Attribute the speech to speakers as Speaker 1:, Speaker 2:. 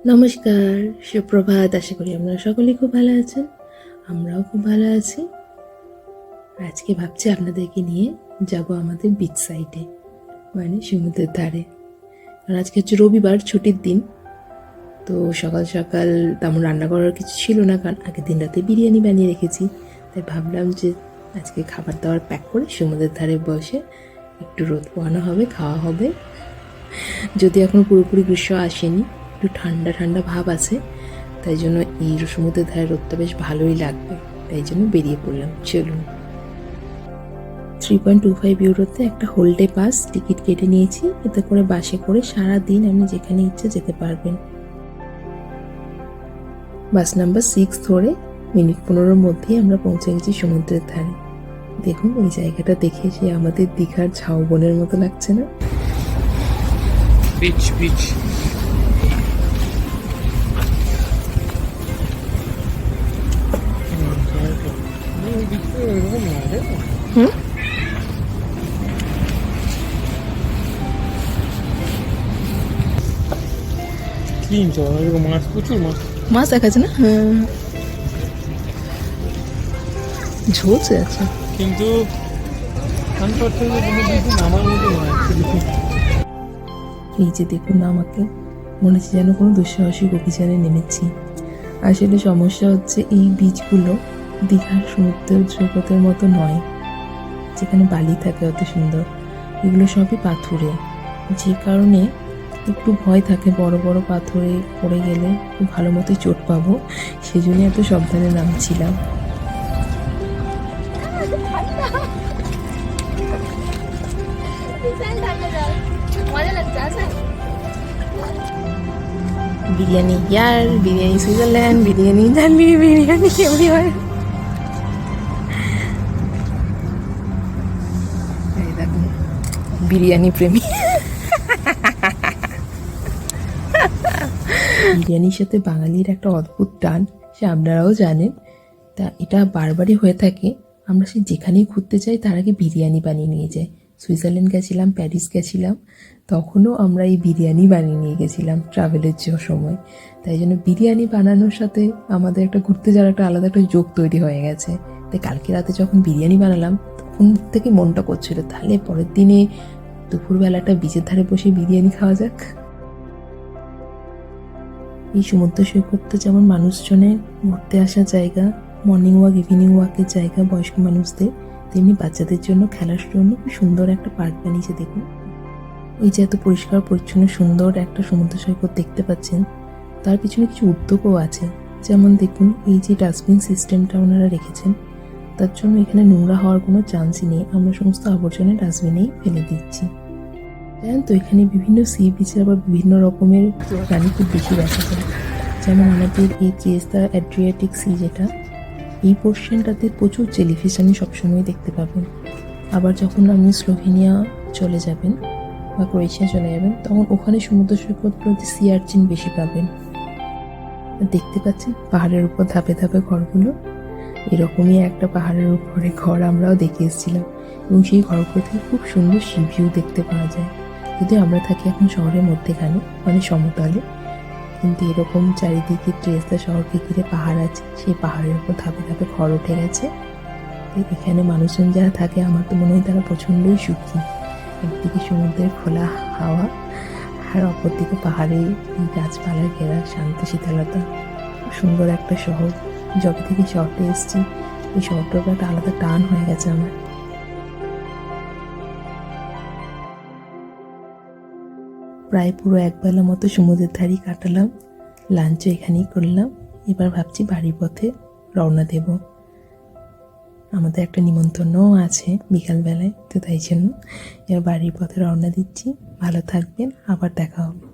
Speaker 1: নমস্কার, সুপ্রভাত। আশা করি আপনারা সকলেই খুব ভালো আছেন। আমরাও খুব ভালো আছি। আজকে ভাবছি আপনাদেরকে নিয়ে যাব আমাদের বিচ সাইডে, মানে সমুদ্রের ধারে। কারণ আজকে হচ্ছে রবিবার, ছুটির দিন। তো সকাল সকাল তেমন রান্না করার কিছু ছিল না, কারণ আগের দিন রাতে বিরিয়ানি বানিয়ে রেখেছি। তাই ভাবলাম যে আজকে খাবার দাবার প্যাক করে সমুদ্রের ধারে বসে একটু রোদ পোহানো হবে, খাওয়া হবে। যদি এখনও পুরোপুরি গ্রীষ্ম আসেনি, একটু ঠান্ডা ঠান্ডা ভাব আছে, তাই জন্য এই সমুদ্রের ধারে রোদটা বেশ ভালোই লাগবে। তাই জন্য বেরিয়ে পড়লাম। চলুন। 3.25 ইউরোতে একটা হোল ডে পাস টিকিট কেটে নিয়েছি। এতে করে বাসে করে সারা দিন আপনি যেখানে ইচ্ছে যেতে পারবেন। বাস নাম্বার 6 ধরে মিনিট 15-র মধ্যেই আমরা পৌঁছে গেছি সমুদ্রের ধারে। দেখুন, এই জায়গাটা দেখে সে আমাদের দীঘার ঝাউবনের মতো লাগছে না?
Speaker 2: বিচ বিচ
Speaker 1: হুম,
Speaker 2: ক্লিন তো এরকম মাছ, প্রচুর মাছ।
Speaker 1: মাছ দেখাচ্ছে না? ঝলসে আছে,
Speaker 2: কিন্তু নামার মতো নয়।
Speaker 1: এই যে দেখুন না, আমাকে মনে হচ্ছে যেন কোনো দুঃসাহসিক অভিযানে নেমেছি। আসলে সমস্যা হচ্ছে এই বীচগুলো দীঘার সমুদ্রের জগতের মতো নয়, যেখানে বালি থাকে অত সুন্দর। এগুলো সবই পাথুরে, যে কারণে একটু ভয় থাকে বড় বড় পাথরে পড়ে গেলে খুব ভালো মতোই চোট পাবো। সেই জন্য এত সাবধানে নামছিলাম। বিরিয়ানি ইয়ার, biryani Switzerland, biryani Italy, biryani everywhere. এই দেখুন, বিরিয়ানি প্রেমী। বিরিয়ানির সাথে বাঙালির একটা অদ্ভুত টান, সে আপনারাও জানেন। তা এটা বারবারই হয়ে থাকে। আমরা সে যেখানেই ঘুরতে যাই তার আগে বিরিয়ানি বানিয়ে নিয়ে যাই। সুইজারল্যান্ড গেছিলাম, প্যারিস গেছিলাম, তখনও আমরা এই বিরিয়ানি বানিয়ে নিয়ে গেছিলাম ট্রাভেলের সময়। তাই জন্য বিরিয়ানি বানানোর সাথে আমাদের একটা ঘুরতে যাওয়ার একটা আলাদা একটা যোগ তৈরি হয়ে গেছে। তাই কালকে রাতে যখন বিরিয়ানি বানালাম, তখন থেকে মনটা করছিল তাহলে পরের দিনে দুপুরবেলাটা বিচের ধারে বসে বিরিয়ানি খাওয়া যাক। এই সমুদ্র সৈকতটা যেমন মানুষজনের ঘুরতে আসার জায়গা, মর্নিং ওয়াক, ইভিনিং ওয়াকের জায়গা বয়স্ক মানুষদের, তেমনি বাচ্চাদের জন্য খেলার জন্য খুব সুন্দর একটা পার্ক বানিয়েছে। দেখুন, এই যে এত পরিষ্কার পরিচ্ছন্ন সুন্দর একটা সমুদ্র সৈকত দেখতে পাচ্ছেন, তার পিছনে কিছু উদ্যোগও আছে। যেমন দেখুন, এই যে ডাস্টবিন সিস্টেমটা ওনারা রেখেছেন, তার জন্য এখানে নোংরা হওয়ার কোনো চান্সই নেই। আমরা সমস্ত আবর্জনা ডাস্টবিনেই ফেলে দিচ্ছি। জানেন তো, এখানে বিভিন্ন সি বিচের আবার বিভিন্ন রকমের প্রাণী খুব বেশি দেখা যায়। যেমন আমাদের এই ত্রিয়েস্তা অ্যাড্রিয়াটিক সি, যেটা এই পোর্শনটাতে প্রচুর জেলিফিশ আপনি সবসময় দেখতে পাবেন। আবার যখন আপনি স্লোভেনিয়া চলে যাবেন বা ক্রোয়েশিয়া চলে যাবেন, তখন ওখানে সমুদ্র সৈকতগুলোতে সি আর্চিন বেশি পাবেন। দেখতে পাচ্ছেন পাহাড়ের উপর ধাপে ধাপে ঘরগুলো, এরকমই একটা পাহাড়ের উপরে ঘর আমরাও দেখে এসেছিলাম, এবং সেই ঘরগুলো থেকে খুব সুন্দর সি ভিউ দেখতে পাওয়া যায়। যদিও আমরা থাকি এখন শহরের মধ্যেখানে, মানে সমতলে, কিন্তু এরকম চারিদিকে ত্রিয়েস্তা শহরকে ঘিরে পাহাড় আছে, সেই পাহাড়ের উপর ধাপে ধাপে ঘর উঠে গেছে। এখানে মানুষজন যারা থাকে, আমার তো মনে হয় তারা প্রচণ্ডই সুখী। একদিকে সমুদ্রের খোলা হাওয়া, আর অপরদিকে পাহাড়ে গাছপালা ঘেরা শান্ত শীতলতা। খুব সুন্দর একটা শহর। যবে থেকে শহরটা এসেছি, এই শহরটার একটা আলাদা টান হয়ে গেছে আমার। প্রায় পুরো একবেলা মতো সমুদ্রের ধারেই কাটালাম, লাঞ্চও এখানেই করলাম। এবার ভাবছি বাড়ির পথে রওনা দেব। আমাদের একটা নিমন্ত্রণও আছে বিকালবেলায়, তো তাই জন্য এবার বাড়ির পথে রওনা দিচ্ছি। ভালো থাকবেন, আবার দেখা হবে।